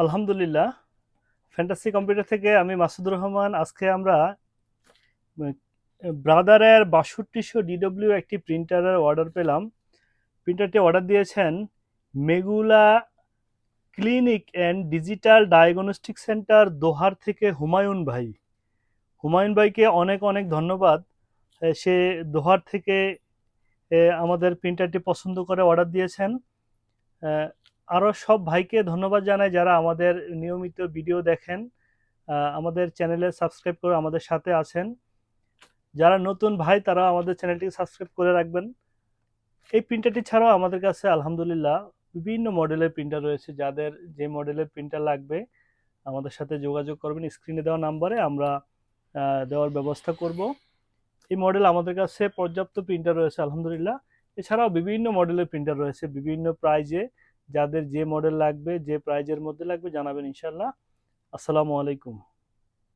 আলহামদুলিল্লাহ, fantasy computer থেকে আমি মাসুদুর রহমান। আজকে আমরা ব্রাদারের ৬২০০ ডিডব্লিউ একটি প্রিন্টারের অর্ডার পেলাম। প্রিন্টারটি অর্ডার দিয়েছেন মেগুলা clinic and digital diagnostic centre Dohar থেকে হুমায়ুন ভাই। হুমায়ুন ভাইকে অনেক অনেক ধন্যবাদ। সে দোহার থেকে আমাদের প্রিন্টারটি পছন্দ করে অর্ডার দিয়েছেন। আরও সব ভাইকে ধন্যবাদ জানাই যারা আমাদের নিয়মিত ভিডিও দেখেন, আমাদের চ্যানেলে সাবস্ক্রাইব করে আমাদের সাথে আছেন। যারা নতুন ভাই তারা আমাদের চ্যানেলটিকে সাবস্ক্রাইব করে রাখবেন। এই প্রিন্টারটি ছাড়াও আমাদের কাছে আলহামদুলিল্লাহ বিভিন্ন মডেলের প্রিন্টার রয়েছে। যাদের যে মডেলের প্রিন্টার লাগবে আমাদের সাথে যোগাযোগ করবেন, স্ক্রিনে দেওয়া নাম্বারে আমরা দেওয়ার ব্যবস্থা করব। এই মডেল আমাদের কাছে পর্যাপ্ত প্রিন্টার রয়েছে আলহামদুলিল্লাহ। এছাড়াও বিভিন্ন মডেলের প্রিন্টার রয়েছে বিভিন্ন প্রাইজে। যাদের যে মডেল লাগবে, যে প্রাইজের মধ্যে লাগবে জানাবেন ইনশাল্লাহ। আসসালামু আলাইকুম।